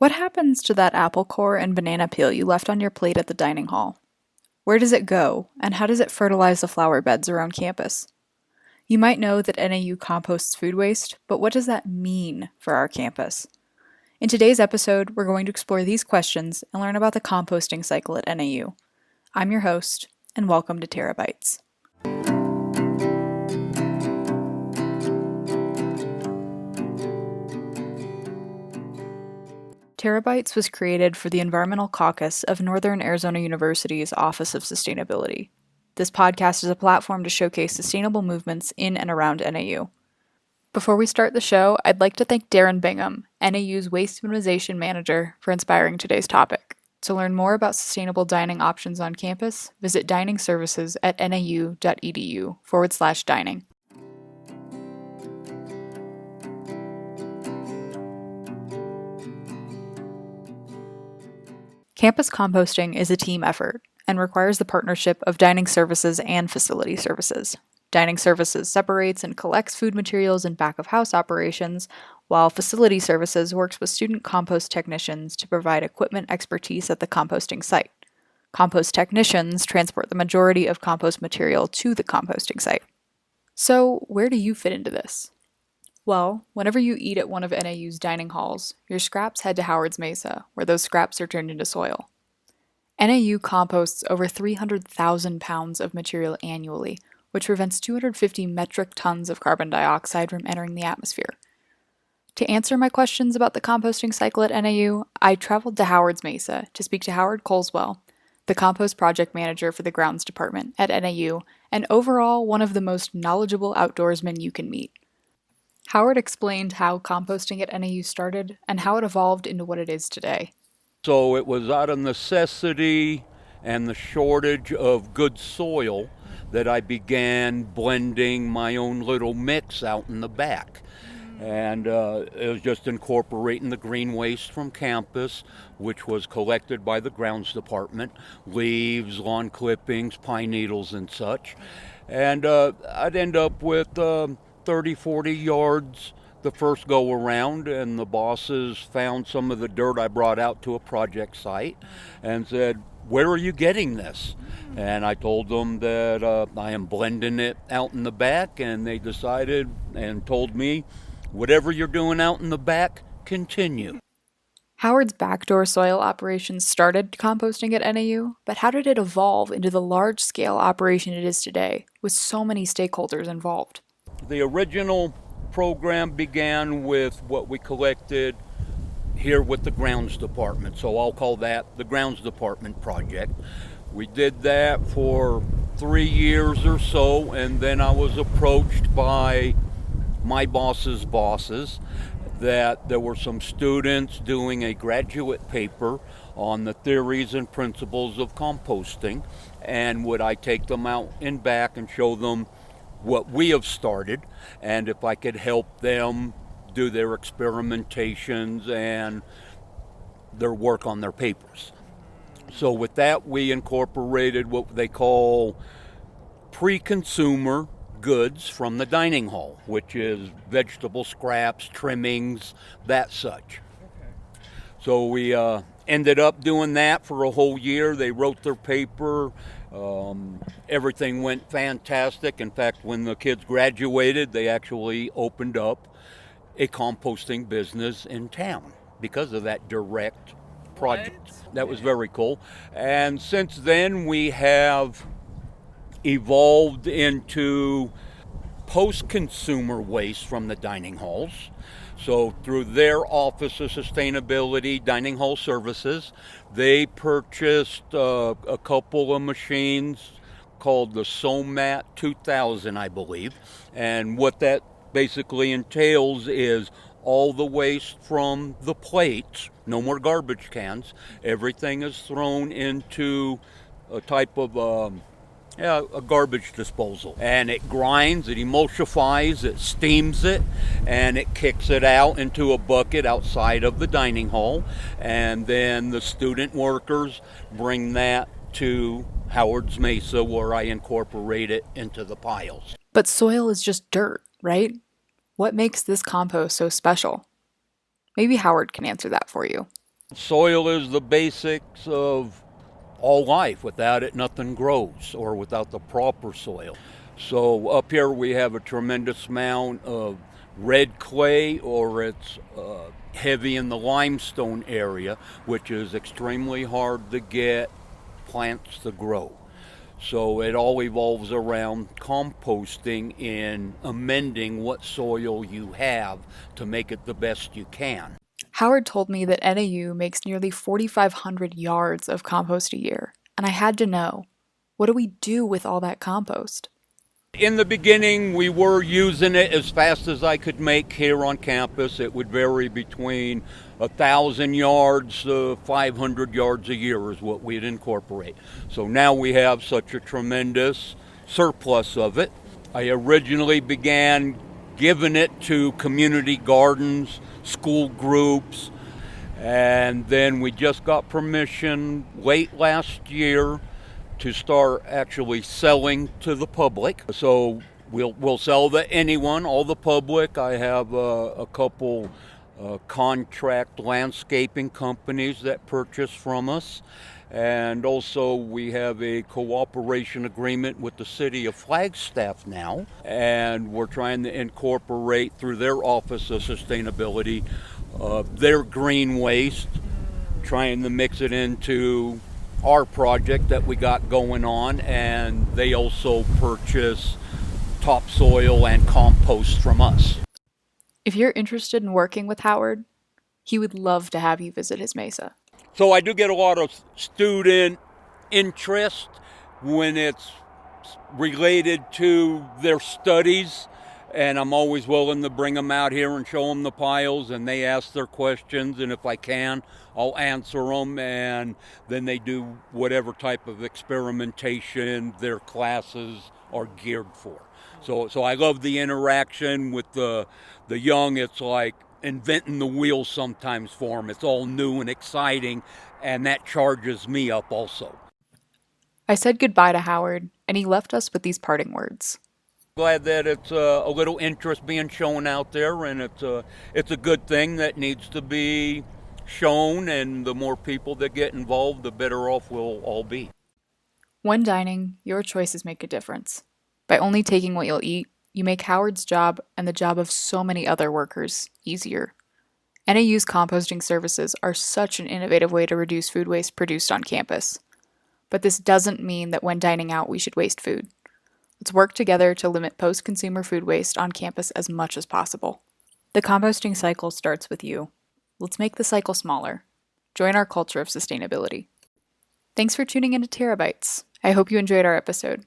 What happens to that apple core and banana peel you left on your plate at the dining hall? Where does it go, and how does it fertilize the flower beds around campus? You might know that NAU composts food waste, but what does that mean for our campus? In today's episode, we're going to explore these questions and learn about the composting cycle at NAU. I'm your host, and welcome to Terra Bytes. Terra Bytes was created for the Environmental Caucus of Northern Arizona University's Office of Sustainability. This podcast is a platform to showcase sustainable movements in and around NAU. Before we start the show, I'd like to thank Darren Bingham, NAU's Waste Minimization Manager, for inspiring today's topic. To learn more about sustainable dining options on campus, visit dining services at nau.edu/dining. Campus composting is a team effort and requires the partnership of dining services and facility services. Dining services separates and collects food materials in back-of-house operations, while facility services works with student compost technicians to provide equipment expertise at the composting site. Compost technicians transport the majority of compost material to the composting site. So, where do you fit into this? Well, whenever you eat at one of NAU's dining halls, your scraps head to Howard's Mesa, where those scraps are turned into soil. NAU composts over 300,000 pounds of material annually, which prevents 250 metric tons of carbon dioxide from entering the atmosphere. To answer my questions about the composting cycle at NAU, I traveled to Howard's Mesa to speak to Howard Coldwell, the compost project manager for the grounds department at NAU, and overall one of the most knowledgeable outdoorsmen you can meet. Howard explained how composting at NAU started and how it evolved into what it is today. So it was out of necessity and the shortage of good soil that I began blending my own little mix out in the back. And it was just incorporating the green waste from campus, which was collected by the grounds department, leaves, lawn clippings, pine needles and such. And I'd end up with 30, 40 yards the first go around, and the bosses found some of the dirt I brought out to a project site and said, "Where are you getting this?" And I told them that I am blending it out in the back, and they decided and told me, "Whatever you're doing out in the back, continue." Howard's backdoor soil operations started composting at NAU, but how did it evolve into the large-scale operation it is today, with so many stakeholders involved? The original program began with what we collected here with the grounds department, so I'll call that the grounds department project. We did that for 3 years or so, and then I was approached by my boss's bosses that there were some students doing a graduate paper on the theories and principles of composting, and would I take them out in back and show them what we have started, and if I could help them do their experimentations and their work on their papers. So with that, we incorporated what they call pre-consumer goods from the dining hall, which is vegetable scraps, trimmings, that such. So we ended up doing that for a whole year. They wrote their paper. Everything went fantastic. In fact, when the kids graduated, they actually opened up a composting business in town because of that direct project. That was very cool. And since then, we have evolved into post-consumer waste from the dining halls. So through their Office of Sustainability Dining Hall Services, they purchased a couple of machines called the SOMAT 2000, I believe. And what that basically entails is all the waste from the plates, no more garbage cans, everything is thrown into a type of a garbage disposal, and it grinds, it emulsifies, it steams it, and it kicks it out into a bucket outside of the dining hall, and then the student workers bring that to Howard's Mesa, where I incorporate it into the piles. But soil is just dirt, right? What makes this compost so special? Maybe Howard can answer that for you. Soil is the basics of all life. Without it, nothing grows, or without the proper soil. So up here we have a tremendous amount of red clay, or it's heavy in the limestone area, which is extremely hard to get plants to grow. So it all evolves around composting and amending what soil you have to make it the best you can. Howard told me that NAU makes nearly 4,500 yards of compost a year, and I had to know, what do we do with all that compost? In the beginning, we were using it as fast as I could make here on campus. It would vary between 1,000 yards to 500 yards a year is what we'd incorporate. So now we have such a tremendous surplus of it. I originally began giving it to community gardens, school groups, and then we just got permission late last year to start actually selling to the public. So we'll sell to anyone, all the public. I have a couple contract landscaping companies that purchase from us. And also we have a cooperation agreement with the city of Flagstaff now. And we're trying to incorporate through their Office of Sustainability their green waste, trying to mix it into our project that we got going on, and they also purchase topsoil and compost from us. If you're interested in working with Howard, he would love to have you visit his Mesa. So I do get a lot of student interest when it's related to their studies, and I'm always willing to bring them out here and show them the piles, and they ask their questions, and if I can, I'll answer them, and then they do whatever type of experimentation their classes are geared for. So I love the interaction with the young. It's like inventing the wheel sometimes for them. It's all new and exciting, and that charges me up also. I said goodbye to Howard, and he left us with these parting words. Glad that it's a little interest being shown out there, and it's a good thing that needs to be shown, and the more people that get involved, the better off we'll all be. When dining, your choices make a difference. By only taking what you'll eat, you make Howard's job and the job of so many other workers easier. NAU's composting services are such an innovative way to reduce food waste produced on campus. But this doesn't mean that when dining out we should waste food. Let's work together to limit post-consumer food waste on campus as much as possible. The composting cycle starts with you. Let's make the cycle smaller. Join our culture of sustainability. Thanks for tuning into Terra Bytes. I hope you enjoyed our episode.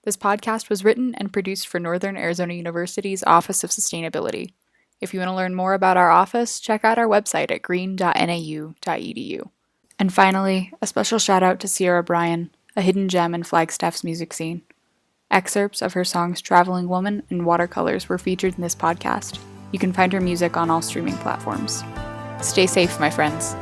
This podcast was written and produced for Northern Arizona University's Office of Sustainability. If you want to learn more about our office, check out our website at green.nau.edu. And finally, a special shout out to Sierra Bryan, a hidden gem in Flagstaff's music scene. Excerpts of her songs Traveling Woman and Watercolors were featured in this podcast. You can find her music on all streaming platforms. Stay safe, my friends.